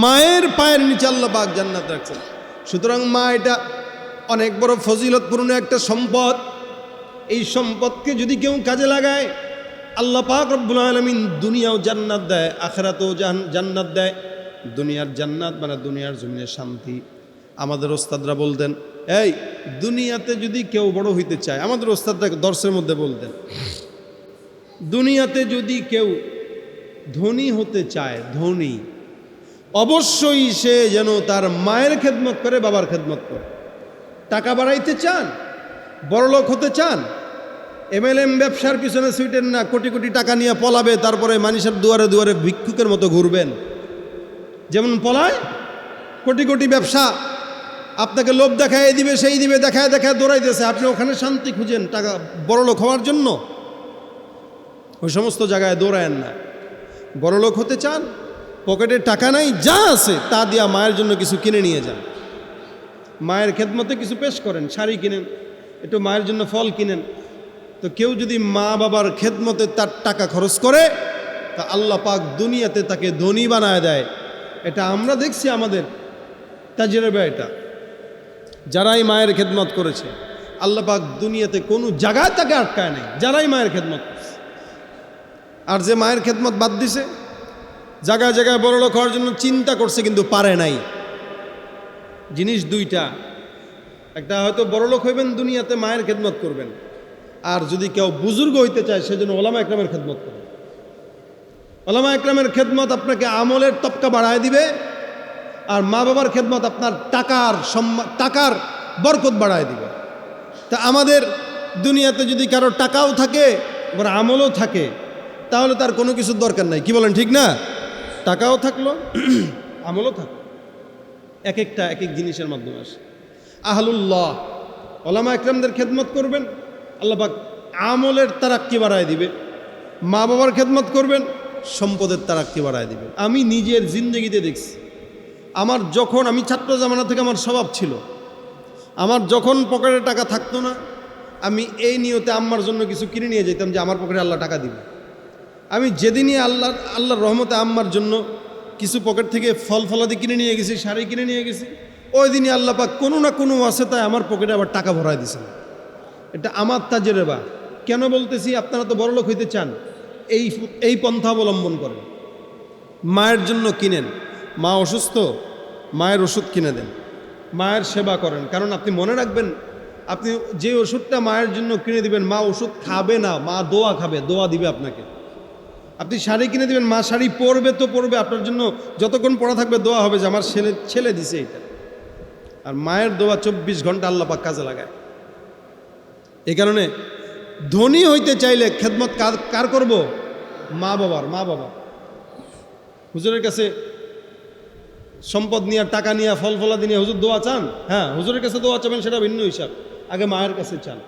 মায়ের পায়ের নিচে আল্লাহ পাক জান্নাত রাখছেন। সুতরাং মা এটা অনেক বড় ফজিলতপূর্ণ একটা সম্পদ। এই সম্পদকে যদি কেউ কাজে লাগায়, আল্লাহ পাক রব্বুল আলামিন দুনিয়াও জান্নাত দেয়, আখিরাতেও জান্নাত দেয়। দুনিয়ার জান্নাত মানে দুনিয়ার জমিনে শান্তি। আমাদের ওস্তাদরা বলতেন, এই দুনিয়াতে যদি কেউ বড় হইতে চায়, আমাদের ওস্তাদরা দর্শের মধ্যে বলতেন, দুনিয়াতে যদি কেউ ধনী হতে চায়, ধনী, অবশ্যই সে যেন তার মায়ের খেদমত করে, বাবার খেদমত করে। টাকা বাড়াইতে চান, বড়লোক হতে চান, এমএলএম ব্যবসার পিছনে ছুটেন না, কোটি কোটি টাকা নিয়ে পলাবে, তারপরে মানুষের দুয়ারে দুয়ারে ভিক্ষুকের মতো ঘুরবেন। যেমন পলায় কোটি কোটি ব্যবসা, আপনাকে লোভ দেখায় দিবে, সেই দিবে, দেখায় দেখায় দৌড়াইতেছে, আপনি ওখানে শান্তি খুঁজেন টাকা বড়লোক হওয়ার জন্য। ওই সমস্ত জায়গায় দৌড়ায়েন না। বড়লোক হতে চান, পকেটে টাকা নাই, যা আছে তা দিয়া মায়ের জন্য কিছু কিনে নিয়ে যান। মায়ের খেদমতে কিছু পেশ করেন, শাড়ি কিনেন, একটু মায়ের জন্য ফল কিনেন। তো কেউ যদি মা বাবার খেদমতে তার টাকা খরচ করে, তা আল্লাহ পাক দুনিয়াতে তাকে ধনী বানায় দেয়। এটা আমরা দেখছি আমাদের তাজরিবা। এটা যারাই মায়ের খেদমত করেছে, আল্লাহ পাক দুনিয়াতে কোনো জায়গায় তাকে আটকায় নেই, যারাই মায়ের খেদমত করছে। আর যে মায়ের খেদমত বাদ দিছে, জায়গায় জায়গায় বড়লোক হওয়ার জন্য চিন্তা করছে কিন্তু পারে নাই। জিনিস দুইটা, একটা হয়তো বড়লোক হইবেন, দুনিয়াতে মায়ের খেদমত করবেন। আর যদি কেউ বুজুর্গ হইতে চায়, সেজন্য ওলামা একরামের খেদমত করবেন। ওলামা একরামের খেদমত আপনাকে আমলের তবকা বাড়ায় দিবে, আর মা বাবার খেদমত আপনার টাকার বরকত বাড়ায় দিবে। তা আমাদের দুনিয়াতে যদি কারো টাকাও থাকে, আবার আমলও থাকে, তাহলে তার কোনো কিছুর দরকার নাই। কি বলেন, ঠিক না? টাকাও থাকলো, আমলও থাকলো, এক একটা এক এক জিনিসের মাধ্যমে আসে। আহলুল্লাহ, ওলামা একরামদের খেদমত করবেন, আল্লাহ পাক আমলের তারাক্কি বাড়ায় দিবে। মা বাবার খেদমত করবেন, সম্পদের তারাক্কি বাড়ায় দিবে। আমি নিজের জিন্দগিতে দেখছি, আমার যখন আমি ছাত্র জামানা থেকে আমার স্বভাব ছিল, আমার যখন পকেটে টাকা থাকতো না, আমি এই নিয়তে আম্মার জন্য কিছু কিনে নিয়ে যেতাম যে আমার পকেটে আল্লাহ টাকা দিবে। আমি যেদিনই আল্লাহর রহমতে আম্মার জন্য কিছু পকেট থেকে ফল ফলাদি কিনে নিয়ে গেছি, শাড়ি কিনে নিয়ে গেছি, ওই দিনই আল্লাহ পাক কোনো না কোনো আছে তাই আমার পকেটে আবার টাকা ভরায় দিয়েছেন। এটা আমার তাজেরেবা। কেন বলতেছি? আপনারা তো বড়লোক হইতে চান, এই পন্থা অবলম্বন করেন। মায়ের জন্য কিনেন, মা অসুস্থ, মায়ের ওষুধ কিনে দেন, মায়ের সেবা করেন। কারণ আপনি মনে রাখবেন, আপনি যে ওষুধটা মায়ের জন্য কিনে দিবেন, মা ওষুধ খাবে না, মা দোয়া খাবে, দোয়া দিবে আপনাকে। আপনি শাড়ি কিনে দিবেন, মা শাড়ি পরবে তো পরবে, আপনার জন্য যতক্ষণ পড়া থাকবে দোয়া হবে যে আমার ছেলে দিছে এটা। আর মায়ের দোয়া 24 ঘন্টা আল্লাহ পাক কাজে লাগায়। এই কারণে ধনী হইতে চাইলে খেদমত কার করব? মা বাবার। মা বাবা হুজুরের কাছে সম্পদ নিয়ে, টাকা নিয়ে, ফল ফলাদি নিয়ে হুজুর দোয়া চান? হ্যাঁ, হুজুরের কাছে দোয়া চাবেন সেটা ভিন্ন হিসাব। আগে মায়ের কাছে চান,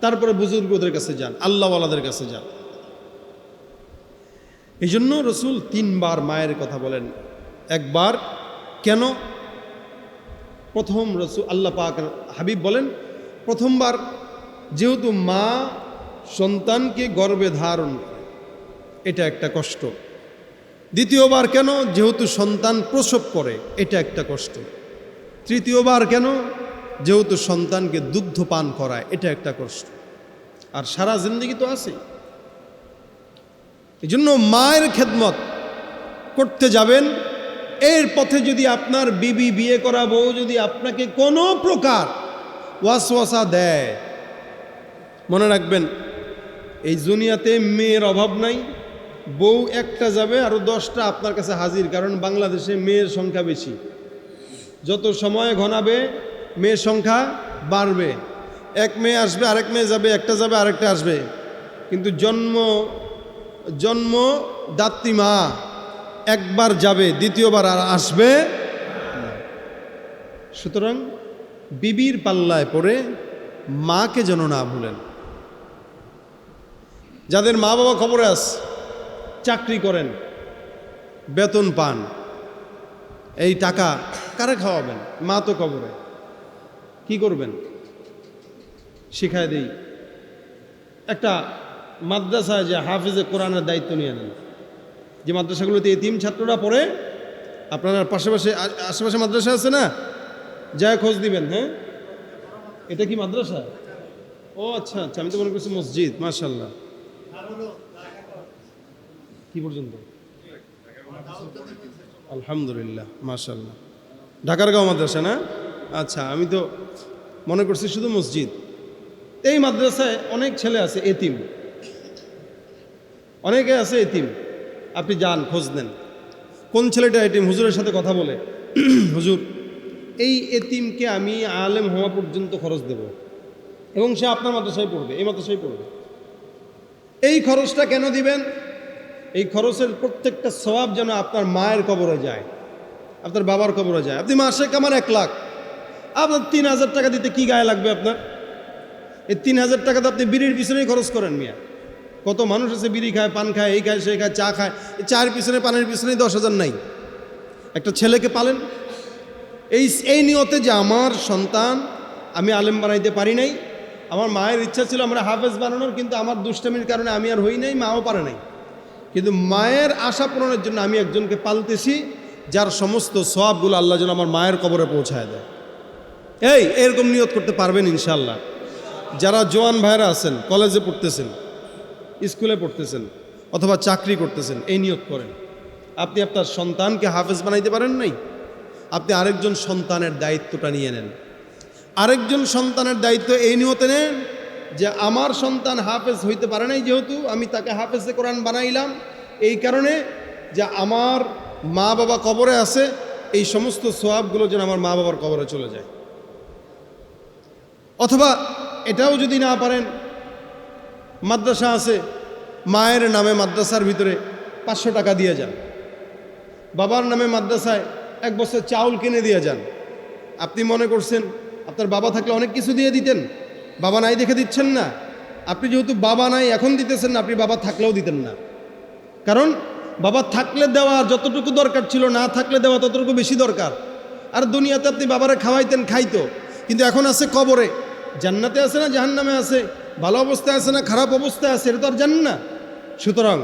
তারপরে বুজুর্গদের কাছে যান, আল্লাহওয়ালাদের কাছে যান। এই জন্য রসুল 3 বার মায়ের কথা বলেন। একবার কেন? প্রথম রসুল আল্লাহ পাক হাবিব বলেন, প্রথমবার যেহেতু মা সন্তানকে গর্ভে ধারণ করে, এটা একটা কষ্ট। দ্বিতীয়বার কেন? যেহেতু সন্তান প্রসব করে, এটা একটা কষ্ট। তৃতীয়বার কেন? যেহেতু সন্তানকে দুগ্ধ পান করায়, এটা একটা কষ্ট। আর সারা জিন্দগি তো আছে। এই জন্য মায়ের খেদমত করতে যাবেন। এর পথে যদি আপনার বিবি, বিয়ে করা বউ যদি আপনাকে কোনো প্রকার ওয়াসওয়াসা দেয়, মনে রাখবেন এই দুনিয়াতে মেয়ের অভাব নাই। বউ একটা যাবে, আরও 10টা আপনার কাছে হাজির। কারণ বাংলাদেশে মেয়ের সংখ্যা বেশি, যত সময় ঘনাবে মেয়ের সংখ্যা বাড়বে। এক মেয়ে আসবে, আরেক মেয়ে যাবে, একটা যাবে, আরেকটা আসবে। কিন্তু জন্মদাত্রী মা একবার যাবে, দ্বিতীয়বার আর আসবে না। সুতরাং বিবির পাল্লায় পড়ে মাকে যেন না ভুলেন। যাদের মা বাবা খবরে আছে, চাকরি করেন, বেতন পান, এই টাকা কারে খাওয়াবেন? মা তো কবরে। কি করবেন? শিখায় দেই, একটা মাদ্রাসায় যে হাফিজে কোরআনের দায়িত্ব নিয়ে নেন। যে মাদ্রাসাগুলোতে এতিম ছাত্ররা পড়ে, আপনার আশেপাশে মাদ্রাসা আছে না, যা খোঁজ দিবেন। হ্যাঁ, এটা কি মাদ্রাসা? ও আচ্ছা আচ্ছা, আমি তো মনে করছি মসজিদ। মাশাআল্লাহ। কি পর্যন্ত? আলহামদুলিল্লাহ, মাশাআল্লাহ। ঢাকার গাঁও মাদ্রাসা না? আচ্ছা, আমি তো মনে করছি শুধু মসজিদ। এই মাদ্রাসায় অনেক ছেলে আছে এতিম, অনেকে আছে এতিম। আপনি যান, খোঁজ নেন কোন ছেলেটা এতিম। হুজুরের সাথে কথা বলে, হুজুর এই এতিমকে আমি আলেম হওয়া পর্যন্ত খরচ দেব, এবং সে আপনার মাদ্রাসায় পড়বে, এই মাদ্রাসায় পড়বে। এই খরচটা কেন দিবেন? এই খরচের প্রত্যেকটা সওয়াব যেন আপনার মায়ের কবরে যায়, আপনার বাবার কবরে যায়। আপনি মাসে কামান 1 লাখ, আপনার 3000 টাকা দিতে কি গায়ে লাগবে আপনার? এই 3000 টাকা তো আপনি বিড়ির পিছনেই খরচ করেন মিয়া। কত মানুষ আছে বিড়ি খায়, পান খায়, এই খায়, সেই খায়, চা খায়। এই চায়ের পিছনে, পানের পিছনেই 10,000 নাই। একটা ছেলেকে পালেন এই নিয়তে যে আমার সন্তান আমি আলেম বানাইতে পারি নাই, আমার মায়ের ইচ্ছা ছিল আমরা হাফেজ বানানোর, কিন্তু আমার দুষ্টামির কারণে আমি আর হই নাই, মাও পারে নাই। কিন্তু মায়ের আশা পূরণের জন্য আমি একজনকে পালতেছি, যার সমস্ত সওয়াবগুলো আল্লাহ যেন আমার মায়ের কবরে পৌঁছায় দেয়। এরকম নিয়ত করতে পারবেন ইনশাআল্লাহ। যারা জোয়ান ভাইরা আছেন, কলেজে পড়তেছেন, স্কুলে পড়তেছেন, অথবা চাকরি করতেছেন, এই নিয়ত করেন। আপনি আপনার সন্তানকে হাফেজ বানাইতে পারেন নাই, আপনি আরেকজন সন্তানের দায়িত্বটা নিয়ে নেন। আরেকজন সন্তানের দায়িত্ব এই নিয়তে নেন যে আমার সন্তান হাফেজ হইতে পারে নাই, যেহেতু আমি তাকে হাফেজে কোরআন বানাইলাম, এই কারণে যে আমার মা বাবা কবরে আছে, এই সমস্ত সওয়াবগুলো যেন আমার মা বাবার কবরে চলে যায়। অথবা এটাও যদি না পারেন, মাদ্রাসা আছে, মায়ের নামে মাদ্রাসার ভিতরে 500 টাকা দিয়ে যান, বাবার নামে মাদ্রাসায় 1 বছর চাউল কিনে দিয়ে যান। আপনি মনে করছেন আপনার বাবা থাকলে অনেক কিছু দিয়ে দিতেন, বাবা নাই দেখে দিচ্ছেন না। আপনি যেহেতু বাবা নাই এখন দিতেছেন না, আপনি বাবা থাকলেও দিতেন না। কারণ বাবা থাকলে দেওয়া যতটুকু দরকার ছিল, না থাকলে দেওয়া ততটুকু বেশি দরকার। আর দুনিয়াতে আপনি বাবারে খাওয়াইতেন, খাইতো, কিন্তু এখন আছে কবরে। জান্নাতে আছে না জাহান্নামে আছে, ভালো অবস্থায় আছে না খারাপ অবস্থায় আছে, এটা তো আর জানেন না। সুতরাং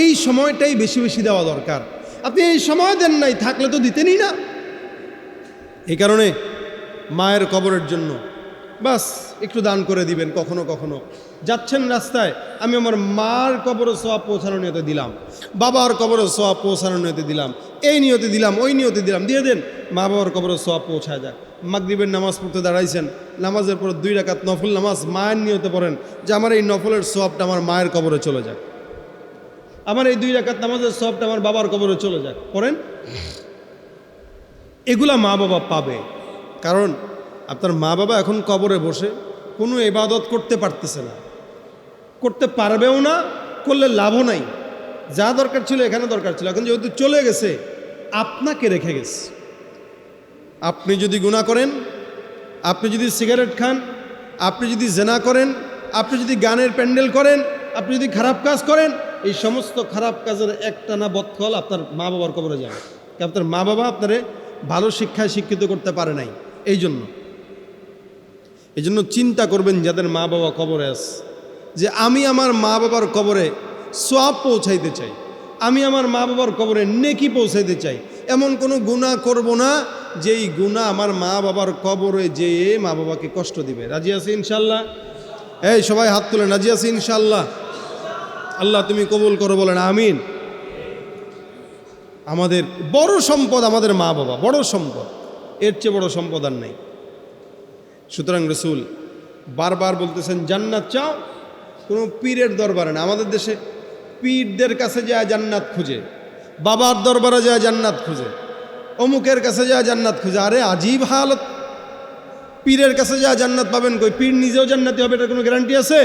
এই সময়টাই বেশি বেশি দেওয়া দরকার। আপনি এই সময় দেন নাই, থাকলে তো দিতেনই না। এই কারণে মায়ের কবরের জন্য বাস একটু দান করে দিবেন। কখনো কখনো যাচ্ছেন রাস্তায়, আমি আমার মার কবরে সওয়াব পৌঁছানোর নিয়তে দিলাম, বাবার কবরে সওয়াব পৌঁছানোর নিয়তে দিলাম, এই নিয়তে দিলাম, ওই নিয়তে দিলাম, দিয়ে দেন, মা বাবার কবরে সওয়াব পৌঁছায় যাক। মাগরিবের নামাজ পড়তে দাঁড়াইছেন, নামাজের পর 2 রাকাত নফল নামাজ মায়ের নিয়তে পড়েন যে আমার এই নফলের সওয়াবটা আমার মায়ের কবরে চলে যাক, আমার এই 2 রাকাত নামাজের সওয়াবটা আমার বাবার কবরে চলে যাক, পড়েন। এগুলা মা বাবা পাবে। কারণ আপনার মা বাবা এখন কবরে বসে কোনো ইবাদত করতে পারতেছে না, করতে পারবেও না, করলে লাভও নাই। যা দরকার ছিল এখানে দরকার ছিল, এখন যেহেতু চলে গেছে আপনাকে রেখে গেছে। আপনি যদি গুনাহ করেন, আপনি যদি সিগারেট খান, আপনি যদি জেনা করেন, আপনি যদি গানের প্যান্ডেল করেন, আপনি যদি খারাপ কাজ করেন, এই সমস্ত খারাপ কাজের একটানা বদফল আপনার মা বাবার কবরে যাবে। আপনার মা বাবা আপনারে ভালো শিক্ষায় শিক্ষিত করতে পারে নাই। এই জন্য চিন্তা করবেন যাদের মা বাবা কবরে আছে, যে আমি আমার মা বাবার কবরে সওয়াব পৌঁছাইতে চাই, আমি আমার মা বাবার কবরে নেকি পৌঁছাইতে চাই। এমন কোনো গুনাহ করব না যেই গুনাহ আমার মা বাবার কবরে যেয়ে মা বাবাকে কষ্ট দিবে। রাজি আছি ইনশাল্লাহ? এই সবাই হাত তুলেন, রাজি আছি ইনশাল্লাহ? আল্লাহ তুমি কবুল করো, বলেন আমিন। আমাদের বড় সম্পদ আমাদের মা বাবা, বড় সম্পদ, এর চেয়ে বড় সম্পদ আর নেই। সুতরাং রসুল বারবার বলতেছেন জান্নাত চাও, কোনো পীরের দরবারে না। আমাদের দেশে পীরদের কাছে যায় জান্নাত খুঁজে, বাবার দরবারে যায় জান্নাত খুঁজে, অমুকের কাছে যায় জান্নাত খুঁজে। আরে আজীব হালত, পীরের কাছে যায় জান্নাত পাবেন কই? পীর নিজেও জান্নাতি হবে, এটার কোনো গ্যারান্টি আছে?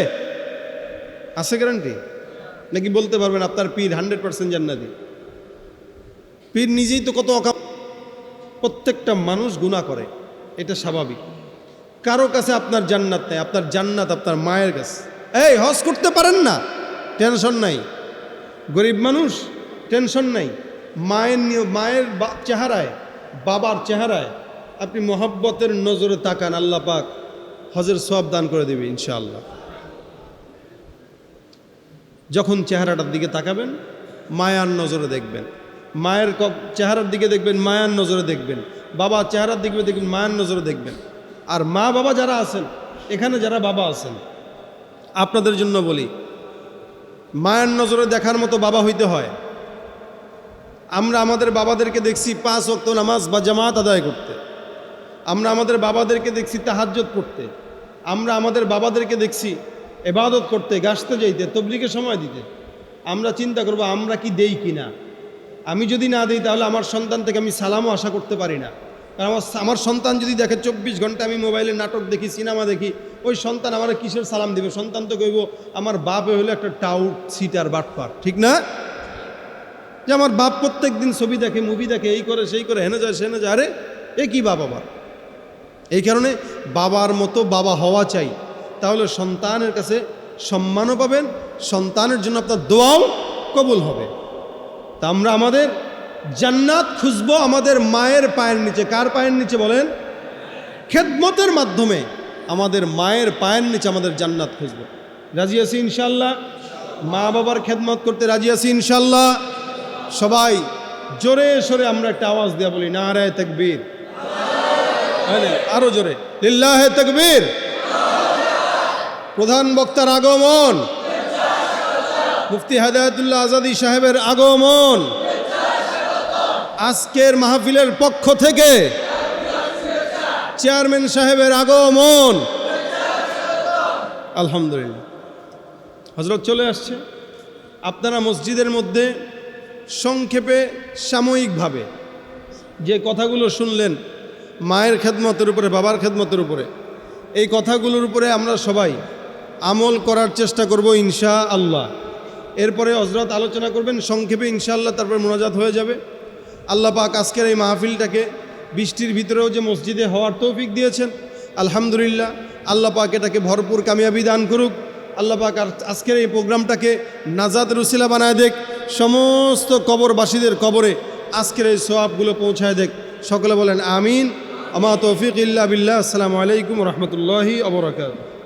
আছে গ্যারান্টি? নাকি বলতে পারবেন আপনার পীর 100% জান্নাতি? পীর নিজেই তো কত অকাম। প্রত্যেকটা মানুষ গুনাহ করে, এটা স্বাভাবিক। কারো কাছে আপনার জান্নাত নেই, আপনার জান্নাত আপনার মায়ের কাছে। এই হজ করতে পারেন না, টেনশন নাই, গরিব মানুষ, টেনশন নাই। মায়ের চেহারায়, বাবার চেহারায় আপনি মোহাব্বতের নজরে তাকান, আল্লাহ পাক হজের সওয়াব দান করে দেবে ইনশাআল্লাহ। যখন চেহারাটার দিকে তাকাবেন মায়ার নজরে দেখবেন, মায়ের চেহারার দিকে দেখবেন মায়ার নজরে দেখবেন, বাবার চেহারার দিকে দেখবেন মায়ার নজরে দেখবেন। আর মা বাবা যারা আছেন এখানে, যারা বাবা আছেন, আপনাদের জন্য বলি, মায়ের নজরে দেখার মতো বাবা হইতে হয়। আমরা আমাদের বাবাদেরকে দেখছি 5 ওয়াক্ত নামাজ বা জামাত আদায় করতে, আমরা আমাদের বাবাদেরকে দেখছি তাহাজ্জুদ পড়তে, আমরা আমাদের বাবাদেরকে দেখছি ইবাদত করতে, গাছতে যাইতে, তবলিগে সময় দিতে। আমরা চিন্তা করব আমরা কি দেই কিনা। আমি যদি না দিই তাহলে আমার সন্তান থেকে আমি সালামও আশা করতে পারি না। কারণ আমার সন্তান যদি দেখে 24 ঘন্টা আমি মোবাইলে নাটক দেখি, সিনেমা দেখি, ওই সন্তান আমার কিসের সালাম দিবে? সন্তান তো কইব আমার বাপ হলো একটা টাউট, সিটার, বাটপার, ঠিক না? যে আমার বাপ প্রত্যেক দিন ছবি দেখে, মুভি দেখে, এই করে সেই করে, হেনে যায় সেনে যায়। আরে এ কি বাপ আবার? এই কারণে বাবার মতো বাবা হওয়া চাই, তাহলে সন্তানের কাছে সম্মানও পাবেন, সন্তানের জন্য আপনার দোয়াও কবুল হবে। তা আমরা আমাদের জান্নাত খুঁজবো আমাদের মায়ের পায়ের নিচে। কার পায়ের নিচে বলেন? খেদমতের মাধ্যমে আমাদের মায়ের পায়ের নিচে আমাদের জান্নাত খুঁজবো। রাজি আছি ইনশাল্লাহ? মা বাবার খেদমত করতে রাজি আছি ইনশাল্লাহ? সবাই জোরে সরে আমরা একটা আওয়াজ দেয়া বলি, নারায়ে তাকবীর, আরো জোরে, লিল্লাহে তাকবীর। প্রধান বক্তার আগমন, মুফতি হেদায়েতুল্লাহ আজাদী সাহেবের আগমন, আজকের মাহফিলের পক্ষ থেকে চেয়ারম্যান সাহেবের আগমন। আলহামদুলিল্লাহ, হযরত চলে আসছে। আপনারা মসজিদের মধ্যে সংক্ষেপে সাময়িকভাবে যে কথাগুলো শুনলেন মায়ের খেদমতের উপরে, বাবার খেদমতের উপরে, এই কথাগুলোর উপরে আমরা সবাই আমল করার চেষ্টা করব ইনশাআল্লাহ। এরপরে হযরত আলোচনা করবেন সংক্ষেপে ইনশাআল্লাহ, তারপর মোনাজাত হয়ে যাবে। আল্লাহ পাক আজকের এই মাহফিলটাকে বৃষ্টির ভিতরেও যে মসজিদে হওয়ার তৌফিক দিয়েছেন, আলহামদুলিল্লাহ। আল্লাহ পাক এটাকে ভরপুর কামিয়াবি দান করুক। আল্লাহ পাক আজকের এই প্রোগ্রামটাকে নাজাতের উসিলা বানায় দেখ, সমস্ত কবরবাসীদের কবরে আজকের এই সওয়াবগুলো পৌঁছায় দেখ। সকলে বলেন আমিন। আমা তৌফিক ইল্লা বিল্লাহ। আসসালামু আলাইকুম রহমতুল্লাহি ওয়া বারাকাতুহু।